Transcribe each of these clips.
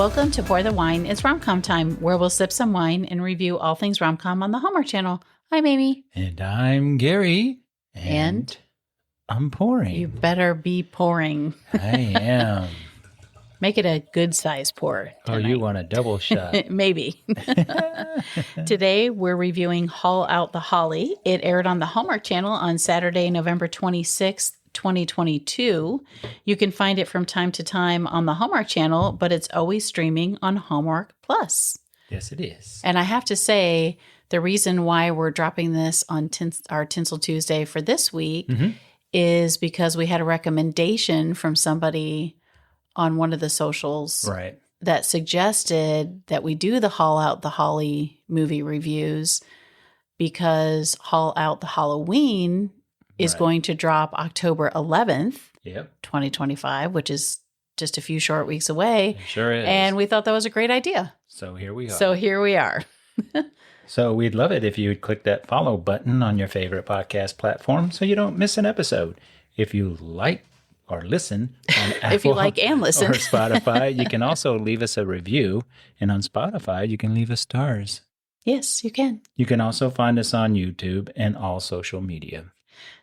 Welcome to Pour the Wine. It's rom-com time, where we'll sip some wine and review all things rom-com on the Hallmark Channel. I'm Amy. And I'm Gary. And I'm pouring. You better be pouring. I am. Make it a good size pour tonight. Oh, you want a double shot? Maybe. Today, we're reviewing Haul Out the Holly. It aired on the Hallmark Channel on Saturday, November 26th, 2022. You can find it from time to time on the Hallmark Channel, but it's always streaming on Hallmark Plus. Yes, it is. And I have to say, the reason why we're dropping this on our Tinsel Tuesday for this week is because we had a recommendation from somebody on one of the socials that suggested that we do the Haul Out the Holly movie reviews because Haul Out the Halloween is going to drop October 11th, 2025, which is just a few short weeks away. It sure is. And we thought that was a great idea. So here we are. So we'd love it if you would click that follow button on your favorite podcast platform so you don't miss an episode. If you like or listen on Apple if you like and listen or Spotify, you can also leave us a review. And on Spotify, you can leave us stars. Yes, you can. You can also find us on YouTube and all social media.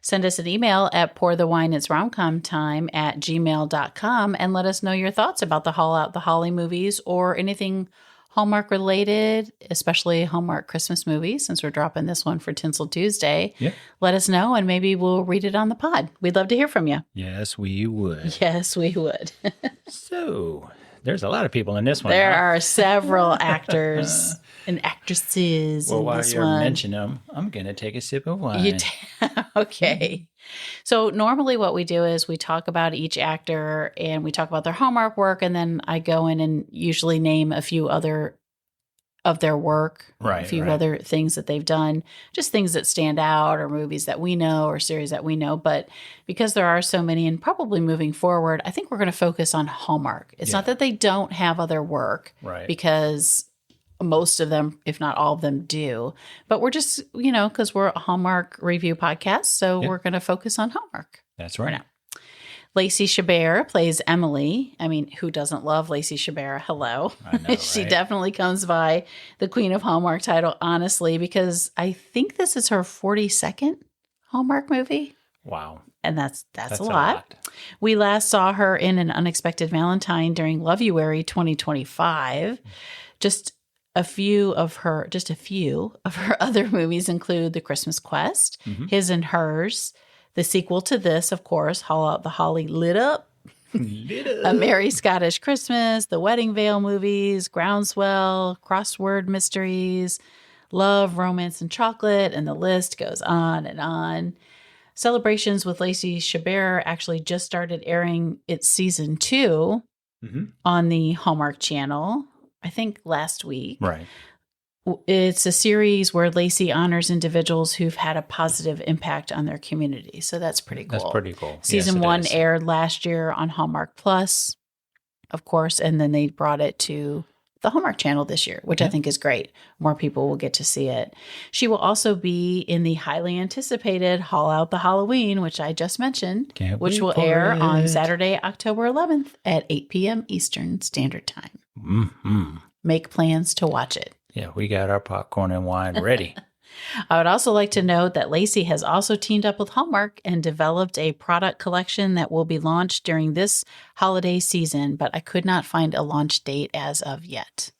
Send us an email at pourthewineitsromcomtime@gmail.com and let us know your thoughts about the Haul Out the Holly movies or anything Hallmark related, especially Hallmark Christmas movies, since we're dropping this one for Tinsel Tuesday. Let us know and maybe we'll read it on the pod. We'd love to hear from you. Yes, we would. Yes, we would. So there's a lot of people in this one. There are several actors and actresses in while this you're one. mentioning them, I'm going to take a sip of wine. Okay. So normally what we do is we talk about each actor and we talk about their Hallmark work, and then I go in and usually name a few other of their work, a few other things that they've done, just things that stand out or movies that we know or series that we know. But because there are so many and probably moving forward, I think we're going to focus on Hallmark. It's not that they don't have other work because most of them, if not all of them, do. But we're just, because we're a Hallmark review podcast, so we're going to focus on Hallmark. That's right. Now. Lacey Chabert plays Emily. I mean, who doesn't love Lacey Chabert? Hello. I know, She definitely comes by the Queen of Hallmark title, honestly, because I think this is her 42nd Hallmark movie. Wow. And that's a lot. We last saw her in An Unexpected Valentine during Loveuary 2025. Just a few of her other movies include The Christmas Quest, His and Hers, the sequel to this, of course, Haul Out the Holly, Lit Up, A Merry Scottish Christmas, the Wedding Veil movies, Groundswell, Crossword Mysteries, Love, Romance, and Chocolate, and the list goes on and on. Celebrations with Lacey Chabert actually just started airing its season 2 on the Hallmark Channel, I think last week. Right. It's a series where Lacey honors individuals who've had a positive impact on their community. So that's pretty cool. That's pretty cool. Season 1 aired last year on Hallmark Plus, of course, and then they brought it to the Hallmark Channel this year, which I think is great. More people will get to see it. She will also be in the highly anticipated Haul Out the Halloween, which I just mentioned, which will air on Saturday, October 11th at 8 p.m. Eastern Standard Time. Make plans to watch it. Yeah, we got our popcorn and wine ready. I would also like to note that Lacey has also teamed up with Hallmark and developed a product collection that will be launched during this holiday season, but I could not find a launch date as of yet.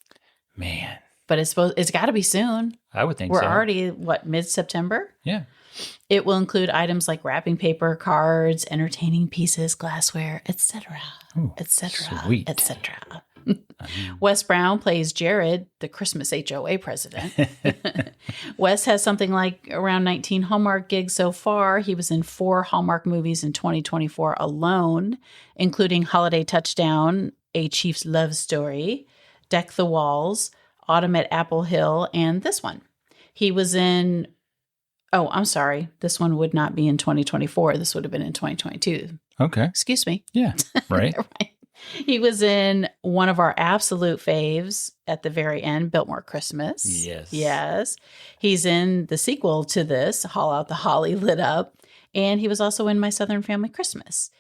Man. But it's got to be soon. I would think We're so. already, mid-September? Yeah. It will include items like wrapping paper, cards, entertaining pieces, glassware, etc., etc., sweet. etc. Wes Brown plays Jared, the Christmas HOA president. Wes has something like around 19 Hallmark gigs so far. He was in 4 Hallmark movies in 2024 alone, including Holiday Touchdown, A Chief's Love Story, Deck the Walls, Autumn at Apple Hill, and this one. He was in... Oh, I'm sorry. This one would not be in 2024. This would have been in 2022. Okay. Excuse me. Yeah. Right. Right. He was in one of our absolute faves at the very end, Biltmore Christmas. Yes. Yes. He's in the sequel to this, Haul Out the Holly, Lit Up. And he was also in My Southern Family Christmas.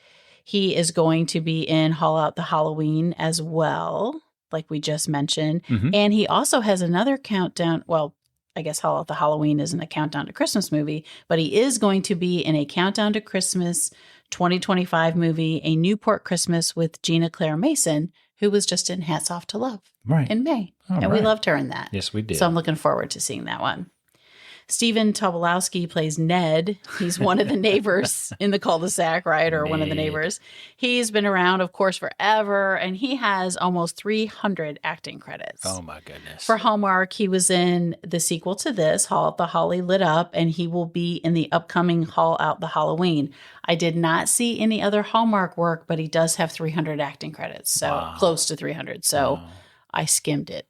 He is going to be in Haul Out the Halloween as well. like we just mentioned. And he also has another countdown. Well, I guess Hall at the Halloween isn't a countdown to Christmas movie, but he is going to be in a Countdown to Christmas 2025 movie, A Newport Christmas with Gina Claire Mason, who was just in Hats Off to Love in May. And we loved her in that. Yes, we did. So I'm looking forward to seeing that one. Stephen Tobolowsky plays Ned. He's one of the neighbors in the cul-de-sac, right? Or one of the neighbors. He's been around, of course, forever, and he has almost 300 acting credits. Oh, my goodness. For Hallmark, he was in the sequel to this, Hall at the Holly Lit Up, and he will be in the upcoming Hall Out the Halloween. I did not see any other Hallmark work, but he does have 300 acting credits, so close to 300. So I skimmed it.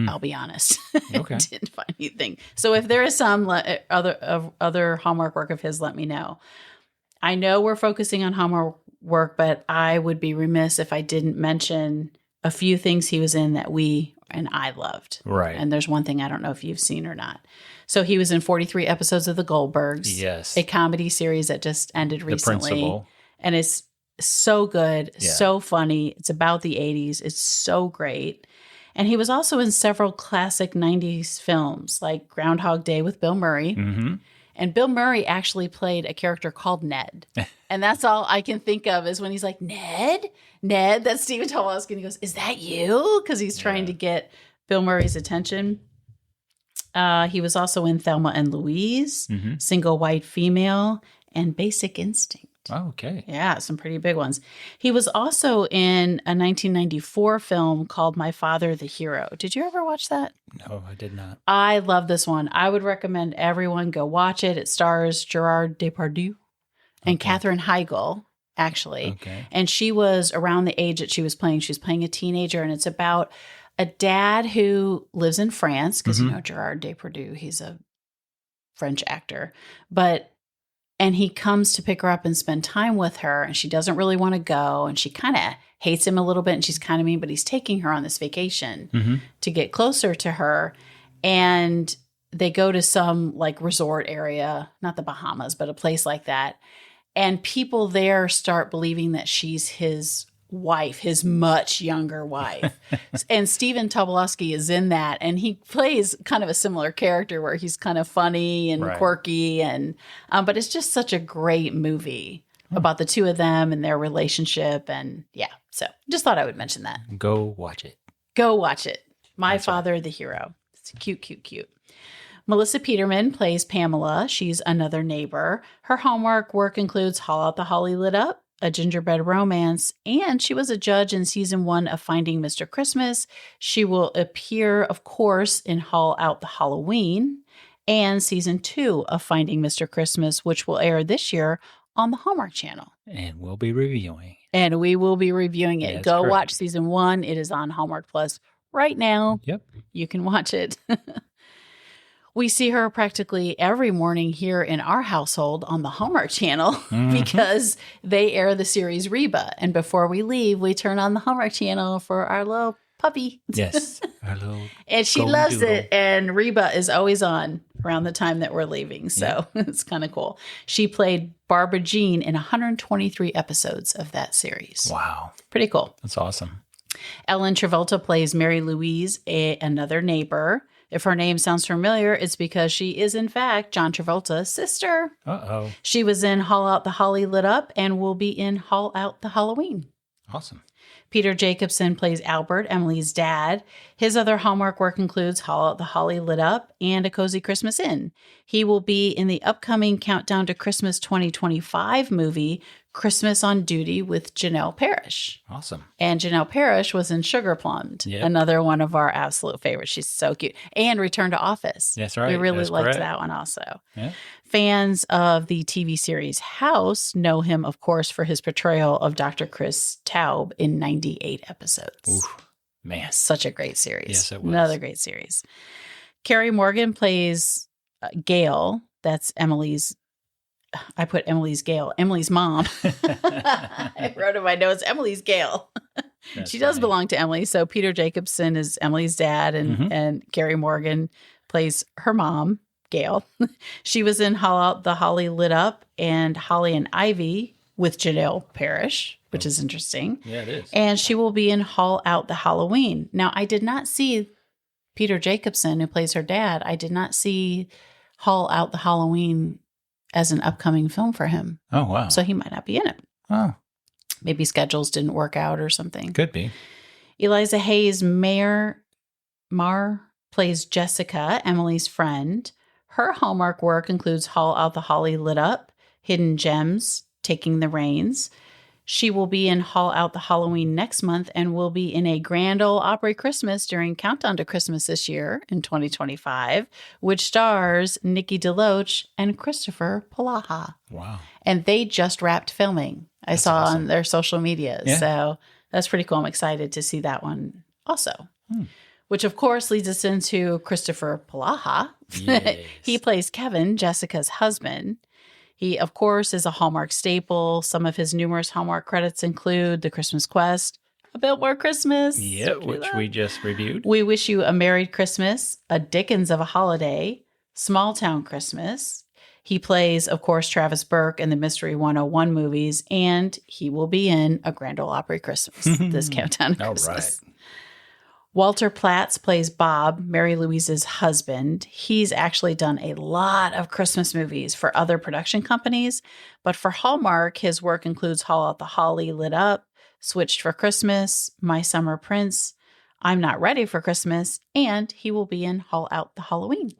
I'll be honest. Okay. Didn't find anything. So if there is some other Hallmark work of his, let me know. I know we're focusing on Hallmark work, but I would be remiss if I didn't mention a few things he was in that we and I loved. Right. And there's one thing I don't know if you've seen or not. So he was in 43 episodes of The Goldbergs. Yes. A comedy series that just ended recently. The Principal. And it's so good, so funny. It's about the 80s. It's so great. And he was also in several classic 90s films like Groundhog Day with Bill Murray. And Bill Murray actually played a character called Ned. And that's all I can think of is when he's like, Ned? That's Stephen Tobolowsky. And he goes, is that you? Because he's trying to get Bill Murray's attention. He was also in Thelma and Louise, Single White Female, and Basic Instinct. Oh, okay. Yeah, some pretty big ones. He was also in a 1994 film called My Father the Hero. Did you ever watch that? No, I did not. I love this one. I would recommend everyone go watch it. It stars Gerard Depardieu and Katherine Heigl, actually. Okay. And she was around the age that she was playing. She was playing a teenager, and it's about a dad who lives in France because, you know, Gerard Depardieu, he's a French actor. And he comes to pick her up and spend time with her, and she doesn't really want to go, and she kind of hates him a little bit, and she's kind of mean, but he's taking her on this vacation to get closer to her. And they go to some like resort area, not the Bahamas, but a place like that. And people there start believing that she's his wife, his much younger wife. And Stephen Tobolowsky is in that, and he plays kind of a similar character where he's kind of funny and quirky, and but it's just such a great movie about the two of them and their relationship. And so just thought I would mention that. Go watch it. Go watch it. My Father the Hero. It's cute. Melissa Peterman plays Pamela. She's another neighbor. Her Hallmark work includes Hall Out the Holly Lit Up, A Gingerbread Romance, and she was a judge in season 1 of Finding Mr. Christmas. She will appear, of course, in Hall Out the Halloween and season 2 of Finding Mr. Christmas, which will air this year on the Hallmark Channel. And we'll be reviewing. And we will be reviewing it. Go watch season 1. It is on Hallmark Plus right now. Yep. You can watch it. We see her practically every morning here in our household on the Hallmark Channel because they air the series Reba. And before we leave, we turn on the Hallmark Channel for our little puppy. Yes. Our little and she loves it. And Reba is always on around the time that we're leaving. So it's kind of cool. She played Barbara Jean in 123 episodes of that series. Wow. Pretty cool. That's awesome. Ellen Travolta plays Mary Louise, another neighbor. If her name sounds familiar, it's because she is, in fact, John Travolta's sister. Uh-oh. She was in Hall Out the Holly Lit Up and will be in Hall Out the Halloween. Awesome. Peter Jacobson plays Albert, Emily's dad. His other Hallmark work includes Hall Out the Holly Lit Up and A Cozy Christmas Inn. He will be in the upcoming Countdown to Christmas 2025 movie, Christmas on Duty with Janelle Parrish. Awesome. And Janelle Parrish was in Sugar Plummed, another one of our absolute favorites. She's so cute. And Return to Office. That's right. We really liked that one also. Yeah. Fans of the TV series House know him, of course, for his portrayal of Dr. Chris Taub in 98 episodes. Ooh, man. Such a great series. Yes, it was. Another great series. Carrie Morgan plays Gail. That's Emily's. I put Emily's Gail. Emily's mom. I wrote in my notes, Emily's Gail. She does belong to Emily. So Peter Jacobson is Emily's dad, and Carrie Morgan plays her mom, Gail. She was in Hall Out the Holly Lit Up and Holly and Ivy with Janelle Parrish, which is interesting. Yeah, it is. And she will be in Haul Out the Halloween. Now, I did not see Peter Jacobson, who plays her dad. I did not see Haul Out the Halloween as an upcoming film for him. Oh, wow. So he might not be in it. Oh, Maybe schedules didn't work out or something. could be. Eliza Hayes Marr plays Jessica, Emily's friend. Her Hallmark work includes Haul Out the Holly Lit Up, Hidden Gems, Taking the Reins. She will be in Haul Out the Halloween next month and will be in a Grand Ole Opry Christmas during Countdown to Christmas this year in 2025, which stars Nikki DeLoach and Christopher Palaha. Wow. And they just wrapped filming. I saw on their social medias. Yeah. So that's pretty cool. I'm excited to see that one also. Which, of course, leads us into Christopher Palaha. Yes. He plays Kevin, Jessica's husband. He, of course, is a Hallmark staple. Some of his numerous Hallmark credits include The Christmas Quest, A Biltmore Christmas. Yeah, which we just reviewed. We Wish You a Merry Christmas, A Dickens of a Holiday, Small Town Christmas. He plays, of course, Travis Burke in the Mystery 101 movies, and he will be in A Grand Ole Opry Christmas, this Countdown to Christmas. All right. Walter Platz plays Bob, Mary Louise's husband. He's actually done a lot of Christmas movies for other production companies, but for Hallmark, his work includes Haul Out the Holly Lit Up, Switched for Christmas, My Summer Prince, I'm Not Ready for Christmas, and he will be in Haul Out the Halloween.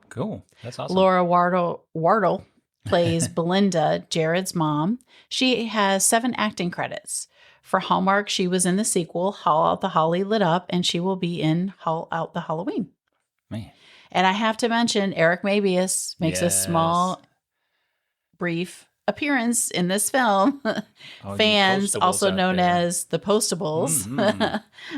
Cool. That's awesome. Laura Wardle plays Belinda, Jared's mom. She has 7 acting credits. For Hallmark, she was in the sequel, Haul Out the Holly Lit Up, and she will be in Haul Out the Halloween. Man. And I have to mention, Eric Mabius makes a small, brief appearance in this film. Fans, also known as the Postables,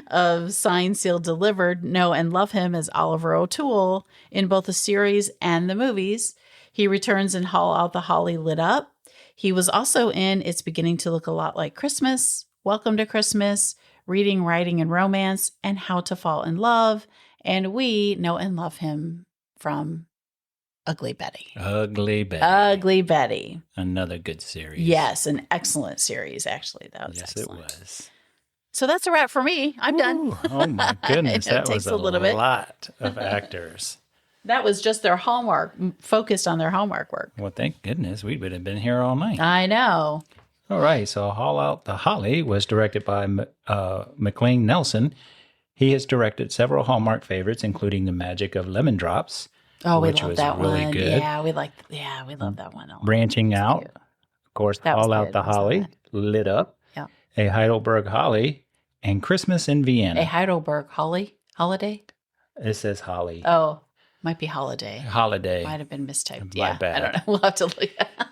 of Signed, Sealed, Delivered, know and love him as Oliver O'Toole in both the series and the movies. He returns in Haul Out the Holly Lit Up. He was also in It's Beginning to Look a Lot Like Christmas, Welcome to Christmas, Reading, Writing, and Romance, and How to Fall in Love. And we know and love him from Ugly Betty. Ugly Betty. Ugly Betty. Another good series. Yes, an excellent series, actually. That was excellent. Yes, it was. So that's a wrap for me. I'm done. Oh, my goodness. That was a little bit. lot of actors. That was just their Hallmark, focused on their Hallmark work. Well, thank goodness. We would have been here all night. I know. All right. So Haul Out the Holly was directed by McLean Nelson. He has directed several Hallmark favorites, including The Magic of Lemon Drops. Oh, we which love was that really one. good. Yeah, we love that one. Branching Out. Cute. Of course, That was Haul Out good, the wasn't Holly, it? Lit Up. Yeah. A Heidelberg Holly, and Christmas in Vienna. A Heidelberg holiday? It says Holly. Oh, might be holiday. Holiday. Might have been mistyped. My Yeah, bad. I don't know. We'll have to look it up.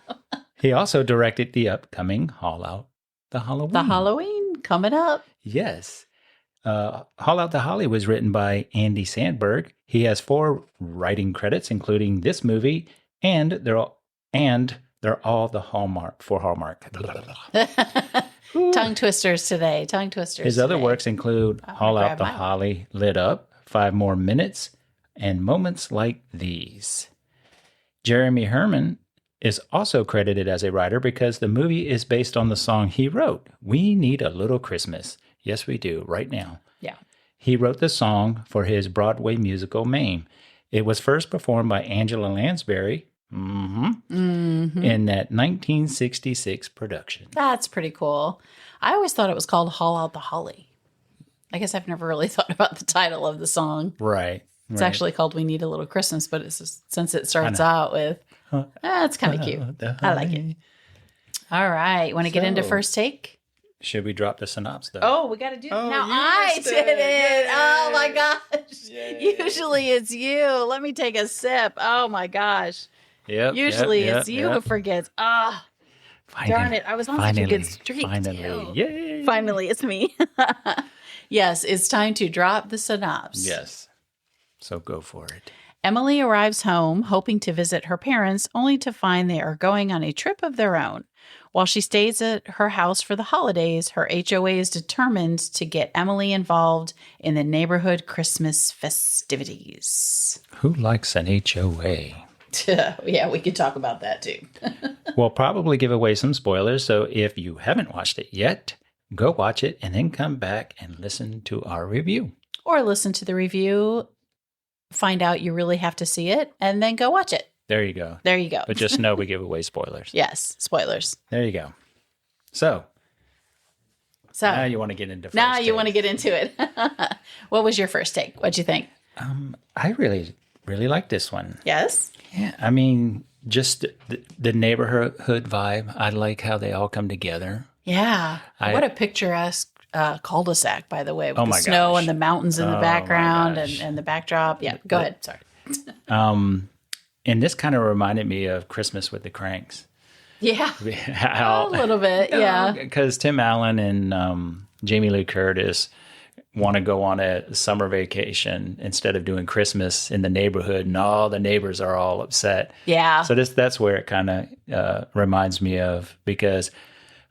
He also directed the upcoming Haul Out the Halloween. The Halloween coming up. Yes. Haul Out the Holly was written by Andy Sandberg. He has 4 writing credits, including this movie, and they're all the Hallmark for Hallmark. Tongue twisters today. Tongue twisters. His other today. works include Haul Out grab the mine. Holly Lit Up, 5 More Minutes, and Moments Like These. Jeremy Herman is also credited as a writer because the movie is based on the song he wrote, We Need a Little Christmas. Yes, we do, right now. Yeah. He wrote the song for his Broadway musical Mame. It was first performed by Angela Lansbury in that 1966 production. That's pretty cool. I always thought it was called Haul Out the Holly. I guess I've never really thought about the title of the song. Right. It's actually called We Need a Little Christmas, but it's just, since it starts out with, it's kind of cute. I like it. All right. Want to get into first take? Should we drop the synopsis, though? Oh, we got to do it. Now you I missed did it. it. Oh, my gosh. Yay. Usually it's you. Let me take a sip. Oh, my gosh. Yep. Usually it's you who forgets. Ah, darn it. I was on such a good streak. Finally. too. Yay. Finally, it's me. Yes, it's time to drop the synopsis. Yes. So go for it. Emily arrives home hoping to visit her parents, only to find they are going on a trip of their own. While she stays at her house for the holidays, her HOA is determined to get Emily involved in the neighborhood Christmas festivities. Who likes an HOA? Yeah, we could talk about that too. We'll probably give away some spoilers. So if you haven't watched it yet, go watch it and then come back and listen to our review. Or listen to the review, find out you really have to see it, and then go watch it. There you go. There you go. But just know we give away spoilers. Yes, spoilers. There you go. So now you want to get into Now you want to get into it. What was your first take? What'd you think? I really, really like this one. Yes? Yeah, I mean, just the neighborhood vibe. I like how they all come together. Yeah. What a picturesque cul-de-sac, by the way, with the my snow gosh. and the mountains in the background and the backdrop. Yeah, go ahead. Sorry. And this kind of reminded me of Christmas with the Cranks. Yeah. How, a little bit, yeah. Because Tim Allen and Jamie Lee Curtis want to go on a summer vacation instead of doing Christmas in the neighborhood, and all the neighbors are all upset. Yeah. So that's where it kind of reminds me of, because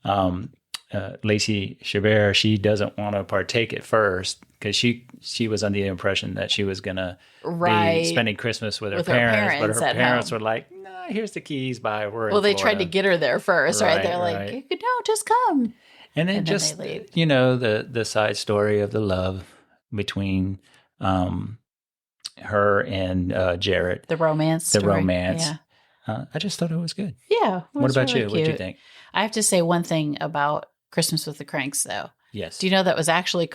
Lacey Chabert, she doesn't want to partake at first because she was under the impression that she was going to be spending Christmas with her parents, but her parents were like, "No, here's the keys. Bye. We're in they Florida." tried to get her there first, right? They're like, "No, just come." And then just the side story of the love between her and Jared, the romance, Yeah. I just thought it was good. Yeah. What about you? What do you think? I have to say one thing about Christmas with the Cranks, though. Yes. Do you know that was actually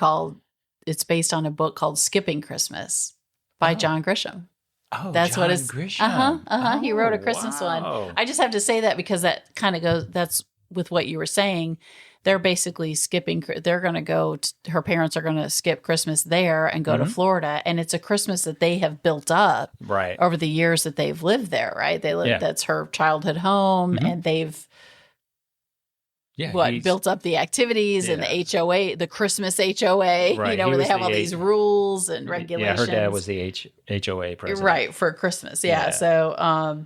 it's based on a book called Skipping Christmas by John Grisham. Oh, that's John what it's. Grisham. He wrote a Christmas one. I just have to say that because that kind of goes. That's with what you were saying. They're basically skipping. They're going to go. Her parents are going to skip Christmas there and go to Florida, and it's a Christmas that they have built up over the years that they've lived there. Right? They live. Yeah. That's her childhood home, and they've. Built up the activities and the HOA, the Christmas HOA, where they have all these rules and regulations. Yeah, her dad was the HOA president. Right, for Christmas. Yeah. So, I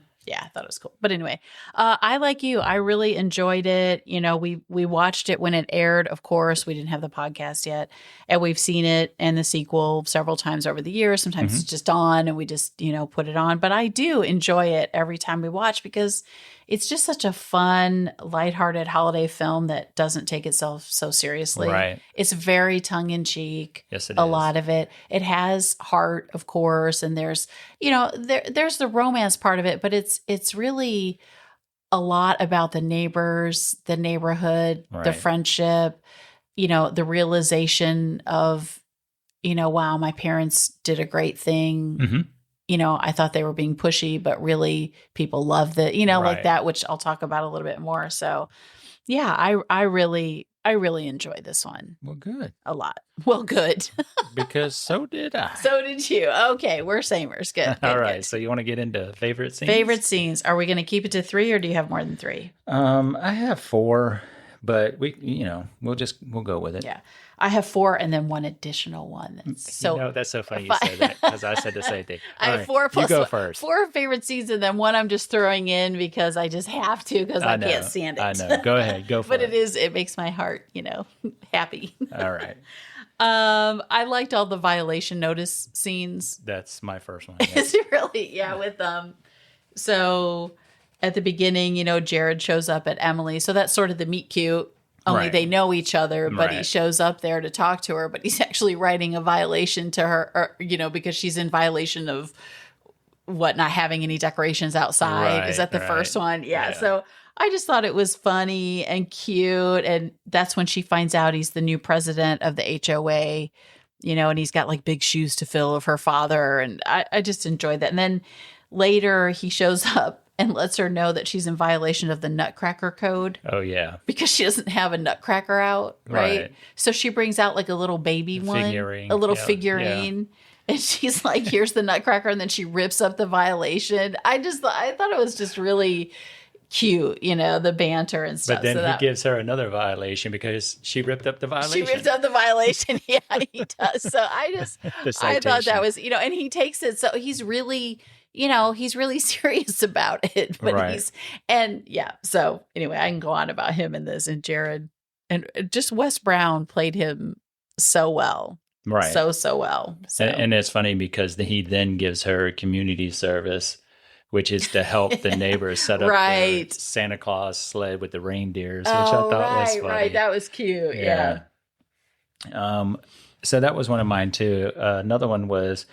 thought it was cool. But anyway, I like you. I really enjoyed it. We watched it when it aired, of course. We didn't have the podcast yet. And we've seen it and the sequel several times over the years. Sometimes it's just on and we just, put it on. But I do enjoy it every time we watch because it's just such a fun, lighthearted holiday film that doesn't take itself so seriously. Right. It's very tongue-in-cheek. Yes, it is. A lot of it. It has heart, of course, and there's, there's the romance part of it, but it's really a lot about the neighbors, the neighborhood, the friendship, the realization of, wow, my parents did a great thing. Mm-hmm. I thought they were being pushy, but really people love the, like that, which I'll talk about a little bit more. So yeah, I really enjoy this one. Well, good. A lot. Well, good. Because so did I. So did you. Okay. We're samers. Good. All right. Good. So you want to get into favorite scenes? Favorite scenes. Are we going to keep it to 3 or do you have more than 3? I have 4, but we'll go with it. Yeah. I have 4 and then one additional one. That's so funny you said that because I said the same thing. I have 4 plus you go first. 4 favorite scenes and then one I'm just throwing in because I just have to because I can't stand it. I know. Go ahead. Go for it. But it makes my heart, happy. All right. I liked all the violation notice scenes. That's my first one. Yes. It's really, with so at the beginning, Jared shows up at Emily. So that's sort of the meet cute. Only they know each other, but he shows up there to talk to her, but he's actually writing a violation to her, because she's in violation of not having any decorations outside. Is that the first one? Yeah. So I just thought it was funny and cute. And that's when she finds out he's the new president of the HOA, and he's got like big shoes to fill of her father. And I just enjoyed that. And then later he shows up and lets her know that she's in violation of the Nutcracker Code. Oh, yeah. Because she doesn't have a Nutcracker out, right? So she brings out like a little baby figurine. A little figurine. Yeah. And she's like, here's the Nutcracker. And then she rips up the violation. I thought it was just really cute, the banter and stuff. But then he gives her another violation because she ripped up the violation. She ripped up the violation. Yeah, he does. So I thought that was, and he takes it. So he's really... he's really serious about it, but so anyway, I can go on about him in this and Jared and just Wes Brown played him so well. Right. So well. So. And it's funny because he then gives her community service which is to help the neighbors set up Right. their Santa Claus sled with the reindeers, which I thought was funny. Right. That was cute. Yeah. So that was one of mine too. Another one was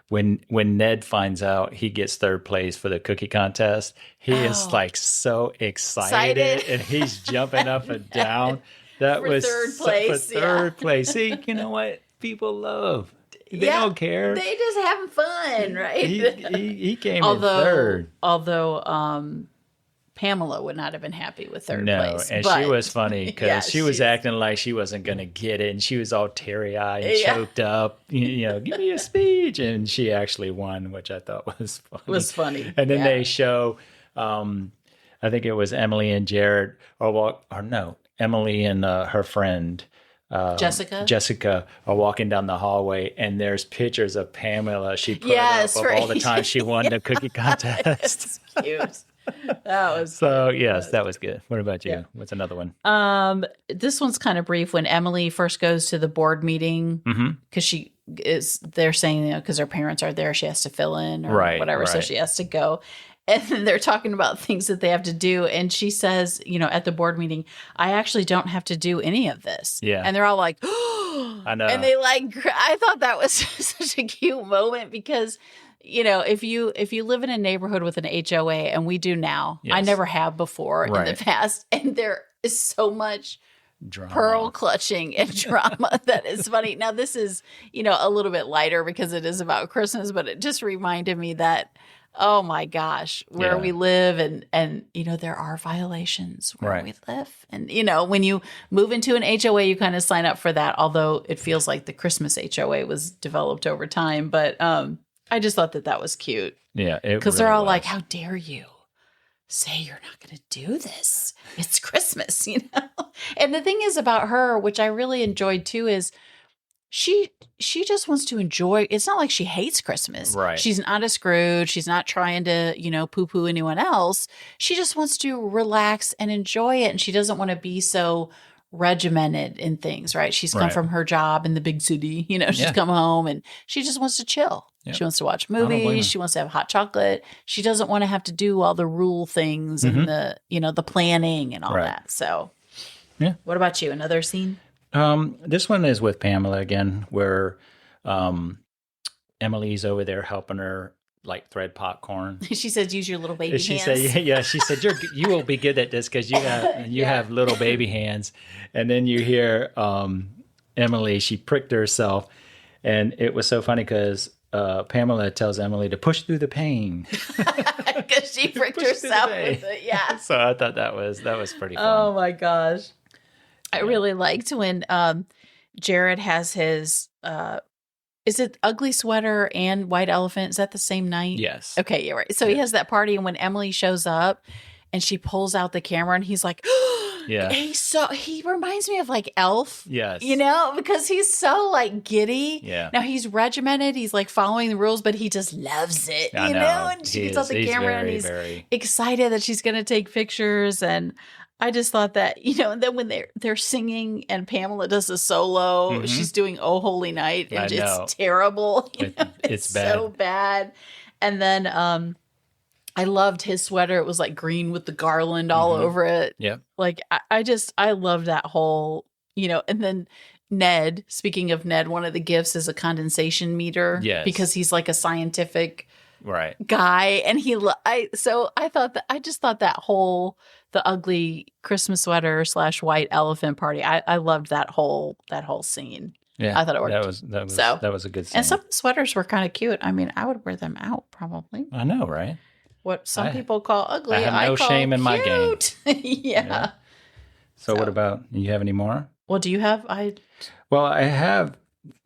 when Ned finds out he gets third place for the cookie contest. He is like so excited and he's jumping up and down. That For was third place. For third place. See, you know what people love. They don't care. They just having fun, right? He came in third. Although Pamela would not have been happy with third place. No, and she was funny because she was acting like she wasn't going to get it, and she was all teary-eyed and choked up, give me a speech, and she actually won, which I thought was funny. And then they show, I think it was Emily and Jared, Emily and her friend, Jessica are walking down the hallway, and there's pictures of Pamela. She put up of all the time she won the cookie contest. It's cute. That was that was good. What about you? What's another one? This one's kind of brief. When Emily first goes to the board meeting, because they're saying because her parents are there, she has to fill in or whatever, so she has to go. And then they're talking about things that they have to do. And she says, at the board meeting, I actually don't have to do any of this. Yeah. And they're all like, oh, I know. And they I thought that was such a cute moment because, if you live in a neighborhood with an HOA, and we do now, I never have before in the past. And there is so much drama. Pearl clutching and drama that is funny. Now, this is, a little bit lighter because it is about Christmas, but it just reminded me that, oh my gosh, where we live and there are violations where we live. And, when you move into an HOA, you kind of sign up for that, although it feels like the Christmas HOA was developed over time. But I just thought that was cute. Yeah. Because they're all like, how dare you say you're not going to do this? It's Christmas, And the thing is about her, which I really enjoyed too, is she just wants to enjoy. It's not like she hates Christmas. Right. She's not a Scrooge. She's not trying to, poo-poo anyone else. She just wants to relax and enjoy it. And she doesn't want to be so regimented in things, right? She's come from her job in the big city. She's come home and she just wants to chill. Yep. She wants to watch movies. She wants to have hot chocolate. She doesn't want to have to do all the rule things and the planning and all that. So what about you? Another scene? This one is with Pamela again, where Emily's over there helping her thread popcorn. She says, "Use your little baby hands." She said, you will be good at this because you have little baby hands." And then you hear Emily, she pricked herself, and it was so funny because Pamela tells Emily to push through the pain because she pricked herself with it. Yeah. So I thought that was pretty fun. Oh my gosh. I really liked when Jared has his, is it Ugly Sweater and White Elephant? Is that the same night? Yes. Okay, you're right. So he has that party, and when Emily shows up and she pulls out the camera and he's like, he reminds me of Elf. Yes. Because he's so giddy. Yeah. Now he's regimented. He's following the rules, but he just loves it, you know? And she gets out the camera and he's excited that she's going to take pictures. And I just thought that, and then when they're singing and Pamela does a solo, she's doing Oh Holy Night, and it's terrible. It's bad. So bad. And then I loved his sweater. It was green with the garland all over it. Yeah. I loved that whole, and then Ned, speaking of Ned, one of the gifts is a condensation meter. Yes. Because he's a scientific guy. And I just thought that whole, the ugly Christmas sweater / white elephant party. I loved that whole scene. Yeah, I thought it worked. That was a good scene. And some of the sweaters were kind of cute. I mean, I would wear them out probably. I know, right? What some people call ugly, I have no shame in my game. Yeah. So what about, you have any more? Well, do you have? Well, I have.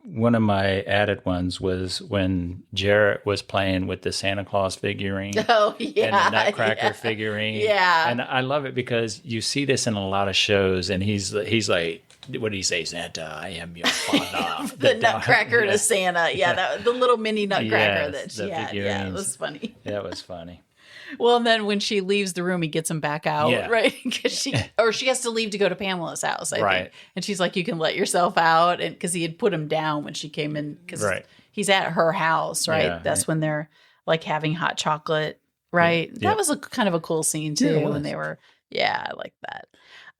One of my added ones was when Jarrett was playing with the Santa Claus figurine. Oh, yeah. And the Nutcracker figurine. Yeah. And I love it because you see this in a lot of shows, and he's like, what did he say, Santa? I am your father. The Nutcracker to Santa. Yeah, the little mini Nutcracker that she had. Yeah, it was funny. That was funny. Well, and then when she leaves the room, he gets him back out, right? Because she has to leave to go to Pamela's house, I think. And she's like, "You can let yourself out," and because he had put him down when she came in, because he's at her house, right? Yeah, that's when they're having hot chocolate right. Yep. That was a kind of a cool scene too Yeah, it when was. they were. Yeah, I like that.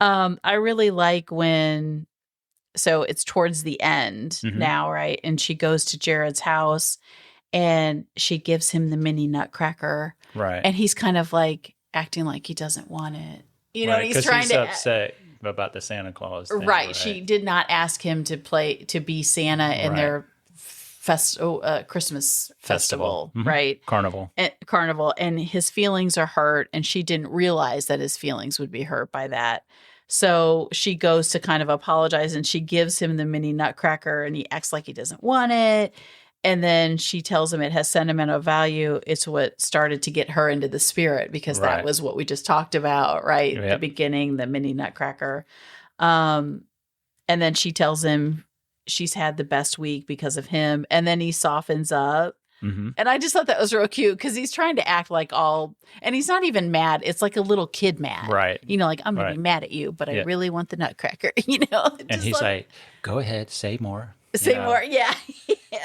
I really like when. So it's towards the end now, right? And she goes to Jared's house, and she gives him the mini nutcracker, Right. and he's kind of like acting like he doesn't want it. You know, Right, he's trying to upset about the Santa Claus thing. Right. She did not ask him to be Santa in their Christmas festival, right? Carnival. And his feelings are hurt, and she didn't realize that his feelings would be hurt by that. So she goes to kind of apologize, and she gives him the mini nutcracker, and he acts like he doesn't want it. And then she tells him it has sentimental value. It's what started to get her into the spirit, because that was what we just talked about, right? At the beginning, the mini nutcracker. And then she tells him she's had the best week because of him. And then he softens up. And I just thought that was real cute, because he's trying to act like and he's not even mad. It's like a little kid mad. Right. You know, like, I'm going to be mad at you, but I really want the nutcracker, you know? And he's like, go ahead, say more. Say more. Yeah.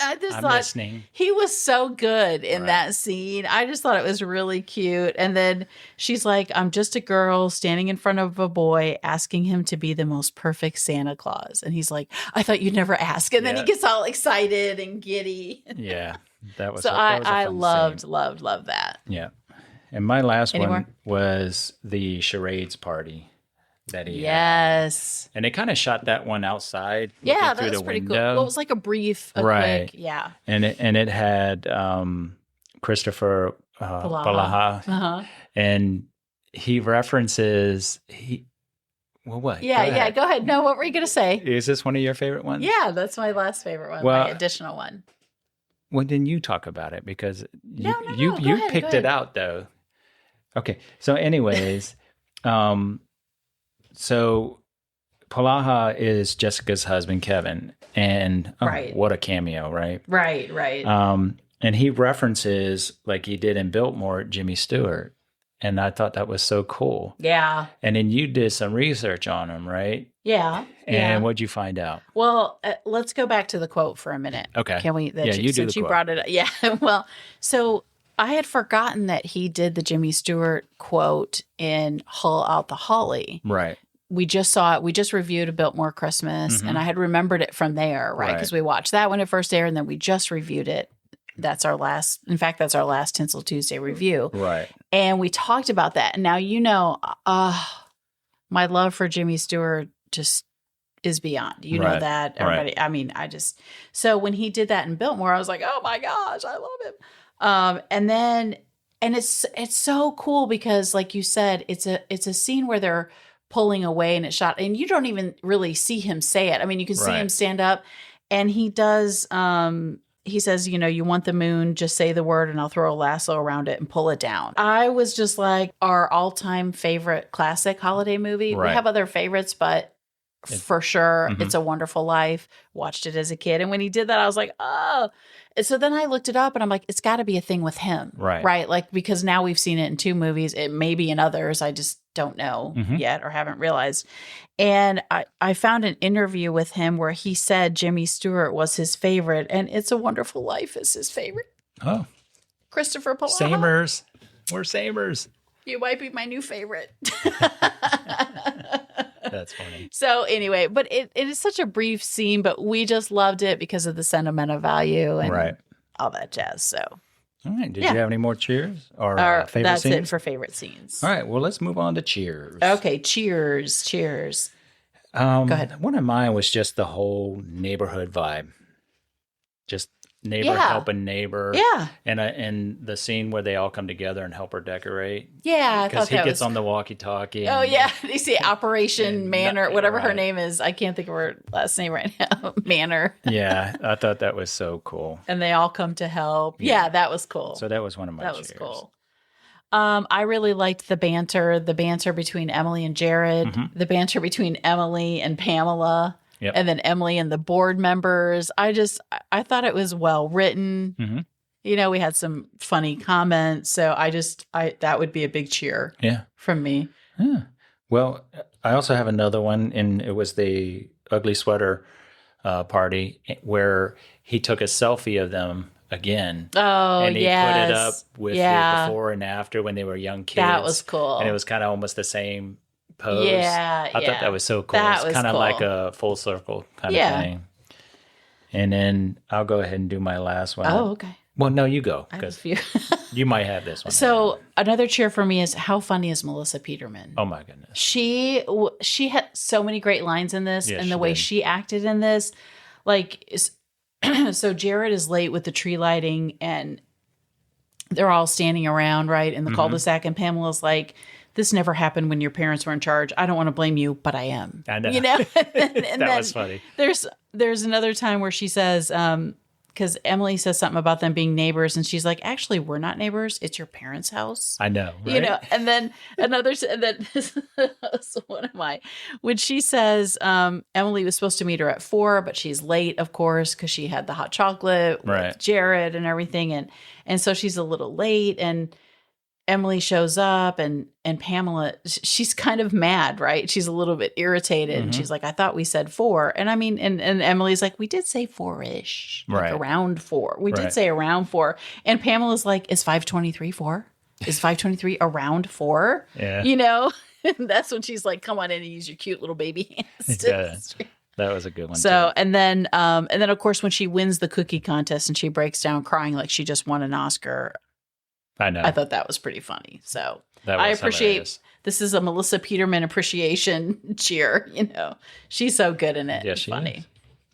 I just thought listening. He was so good in that scene. I just thought it was really cute. And then she's like, I'm just a girl standing in front of a boy asking him to be the most perfect Santa Claus. And he's like, I thought you'd never ask. And then he gets all excited and giddy. Yeah. That was so. I loved that. Yeah. And my last one was the charades party that he had. And they kind of shot that one outside. Yeah, through that was the pretty window. cool. Well, it was like a quick, yeah. And it had Christopher Palaha. And he references what? Yeah, go ahead. No, what were you going to say? Is this one of your favorite ones? Yeah, that's my last favorite one. My additional one. Well, then you talk about it, because you Go picked ahead. it out, though. Okay. So anyways, so Palaha is Jessica's husband, Kevin. And what a cameo, right? Right. And he references, like he did in Biltmore, Jimmy Stewart. And I thought that was so cool. Yeah. And then you did some research on him, right? Yeah. And what'd you find out? Well, let's go back to the quote for a minute. Okay. Can we? You do the you quote. brought it up. Yeah. Well, so I had forgotten that he did the Jimmy Stewart quote in Haul Out the Holly. Right. We just saw it. We just reviewed A Biltmore Christmas, and I had remembered it from there, right? Because we watched that when it first aired, and then we just reviewed it. That's our last Tinsel Tuesday review. Right. And we talked about that. And now, my love for Jimmy Stewart just is beyond. You know that. Everybody. I mean, so when he did that in Biltmore, I was like, oh my gosh, I love him. And it's so cool, because like you said, it's a scene where they're pulling away and it's shot, and you don't even really see him say it. I mean, you can see him stand up, and he does, he says, you want the moon, just say the word and I'll throw a lasso around it and pull it down. I was just like, our all-time favorite classic holiday movie. We have other favorites, but for sure, It's a Wonderful Life. Watched it as a kid. And when he did that, I was like, oh. And so then I looked it up, and I'm like, it's got to be a thing with him. Right? Like, because now we've seen it in 2 movies. It may be in others. I just don't know yet, or haven't realized. And I found an interview with him where he said Jimmy Stewart was his favorite, and It's a Wonderful Life is his favorite. Oh. Christopher Palaha. Samers. We're Samers. You might be my new favorite. That's funny. So anyway, but it is such a brief scene, but we just loved it because of the sentimental value and all that jazz. So, all right. Did you have any more cheers or favorite that's scenes? It for favorite scenes. All right. Well, let's move on to cheers. Okay. Cheers. Go ahead. One of mine was just the whole neighborhood vibe. Just neighbor helping neighbor. Yeah. And the scene where they all come together and help her decorate. Yeah. Because he gets on the walkie-talkie. Oh, yeah. You see Operation Manor, whatever her name is. I can't think of her last name right now. Manor. Yeah. I thought that was so cool. And they all come to help. Yeah, that was cool. So that was one of my cheers. That was cool. I really liked the banter between Emily and Jared, the banter between Emily and Pamela. Yep. And then Emily and the board members. I thought it was well written. We had some funny comments. So that would be a big cheer from me. Yeah. Well, I also have another one, and it was the ugly sweater party where he took a selfie of them again. Oh, and he put it up yes. with the before and after when they were young kids. That was cool. And it was kind of almost the same pose. Yeah, I thought that was so cool. That it's was kind of cool. like a full circle kind of thing. And then I'll go ahead and do my last one. Oh, okay. Well, no, you go. I have a few. You might have this one. So another cheer for me is how funny is Melissa Peterman? Oh my goodness. She had so many great lines in this, and the way she acted in this, like, so Jared is late with the tree lighting, and they're all standing around, right, in the cul-de-sac, and Pamela's like, this never happened when your parents were in charge. I don't want to blame you, but I am. I know. You know? and that was funny. There's another time where she says, because Emily says something about them being neighbors, and she's like, actually, we're not neighbors. It's your parents' house. I know, right? You know, and then this was one of my, when she says Emily was supposed to meet her at 4, but she's late, of course, because she had the hot chocolate with Jared and everything. And so she's a little late, and Emily shows up, and Pamela, she's kind of mad, right? She's a little bit irritated. And she's like, I thought we said 4. And I mean, and Emily's like, we did say 4-ish, like around 4. We did say around 4. And Pamela's like, is 5:23 4? Is 5:23 around 4? Yeah. You know? And that's when she's like, come on in and use your cute little baby hands. Yeah. That was a good one. So, too. and then of course, when she wins the cookie contest and she breaks down crying like she just won an Oscar, I know. I thought that was pretty funny. So I appreciate hilarious. This is a Melissa Peterman appreciation cheer. You know, she's so good in it. Yeah, it's funny. Is.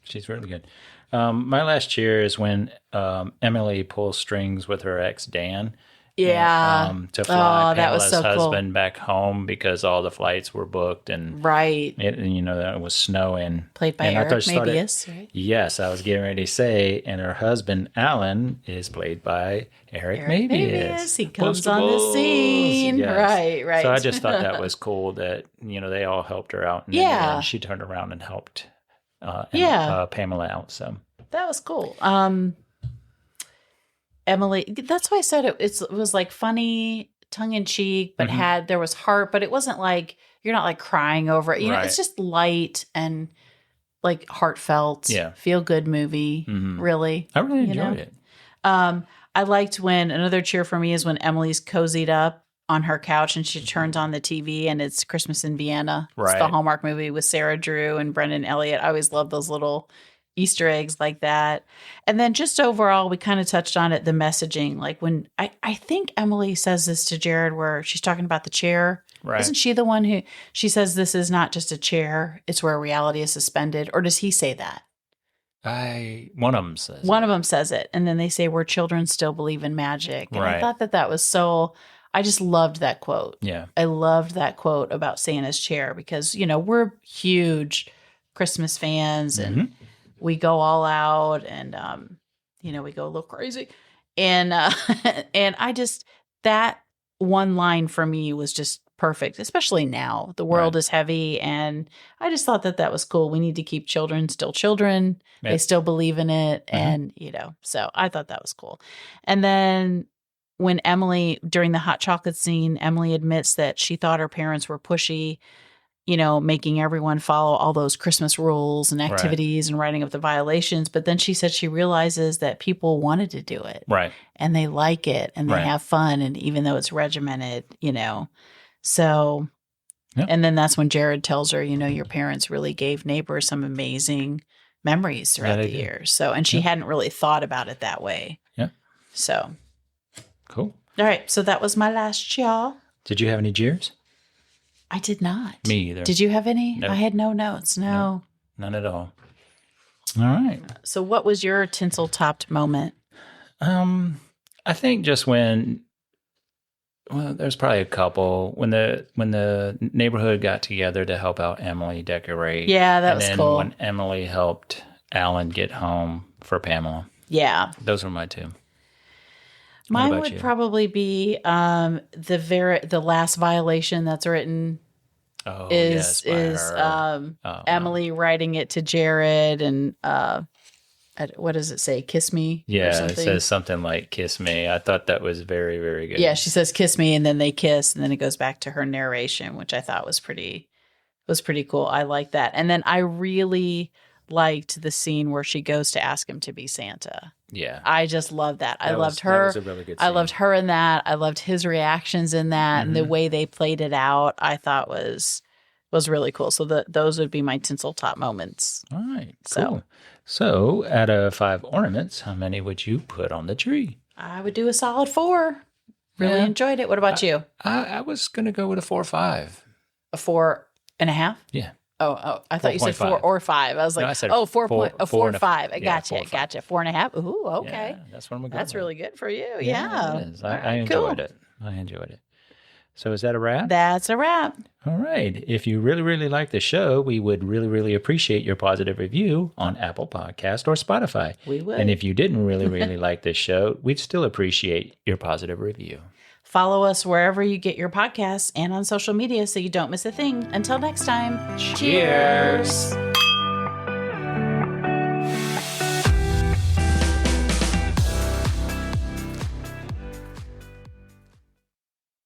She's really good. My last cheer is when Emily pulls strings with her ex Dan. Yeah. To fly Pamela's husband back home because all the flights were booked and you know that it was snowing. Played by Eric Mabius, right? Yes, I was getting ready to say, and her husband Alan is played by Eric Mabius. He comes on the scene, right. So I just thought that was cool that they all helped her out, and then she turned around and helped Pamela out. So that was cool. Emily, that's why I said it was like funny, tongue in cheek, but there was heart, but it wasn't like, you're not like crying over it. You know, it's just light and like heartfelt, feel good movie. Really. I really enjoyed it. I liked when another cheer for me is when Emily's cozied up on her couch and she turns on the TV and it's Christmas in Vienna. It's the Hallmark movie with Sarah Drew and Brendan Elliott. I always love those little Easter eggs like that. And then just overall, we kind of touched on it, the messaging. Like when I think Emily says this to Jared where she's talking about the chair. Right. Isn't she the one who, she says this is not just a chair, it's where reality is suspended? Or does he say that? One of them says One of them says it. And then they say where children still believe in magic. And I thought that was so, I just loved that quote. Yeah. I loved that quote about Santa's chair because, we're huge Christmas fans and we go all out and, we go a little crazy. And, and I just, that one line for me was just perfect, especially now. The world is heavy. And I just thought that was cool. We need to keep children still children. Yep. They still believe in it. And, so I thought that was cool. And then when Emily, during the hot chocolate scene, Emily admits that she thought her parents were pushy, making everyone follow all those Christmas rules and activities and writing up the violations. But then she said she realizes that people wanted to do it. Right. And they like it and they have fun. And even though it's regimented, So, and then that's when Jared tells her, your parents really gave neighbors some amazing memories throughout the years. So, and she hadn't really thought about it that way. Yeah. So. Cool. All right. So that was my last cheer. Did you have any jeers? I did not. Me either. Did you have any? No. I had no notes. No. None at all. All right. So what was your tinsel-topped moment? I think just when, there's probably a couple. When the neighborhood got together to help out Emily decorate. Yeah, that was cool. When Emily helped Alan get home for Pamela. Yeah. Those were my two. Mine would probably be the last violation that's written is Emily writing it to Jared and what does it say? Kiss me? Yeah, it says something like kiss me. I thought that was very, very good. Yeah, she says kiss me and then they kiss and then it goes back to her narration, which I thought was pretty cool. I like that. And then I really liked the scene where she goes to ask him to be Santa. Yeah. I just loved that. I loved her. That was a really good scene. I loved her in that. I loved his reactions in that, and the way they played it out, I thought was really cool. So those would be my tinsel top moments. All right, cool. So out of 5 ornaments, how many would you put on the tree? I would do a solid 4. Really enjoyed it. What about you? I was going to go with a 4 or 5. A 4.5? Yeah. Oh, I thought you said 4 4.5. or 5. I was like, No, I said 4 or 5. I yeah, gotcha. 4 or 5. Gotcha. 4.5. Ooh, okay. Yeah, that's what I'm going to go That's with. really good for you. Yeah, it is. I enjoyed it. I enjoyed it. So is that a wrap? That's a wrap. All right. If you really, really like the show, we would really, really appreciate your positive review on Apple Podcast or Spotify. We would. And if you didn't really, really like this show, we'd still appreciate your positive review. Follow us wherever you get your podcasts and on social media so you don't miss a thing. Until next time, cheers.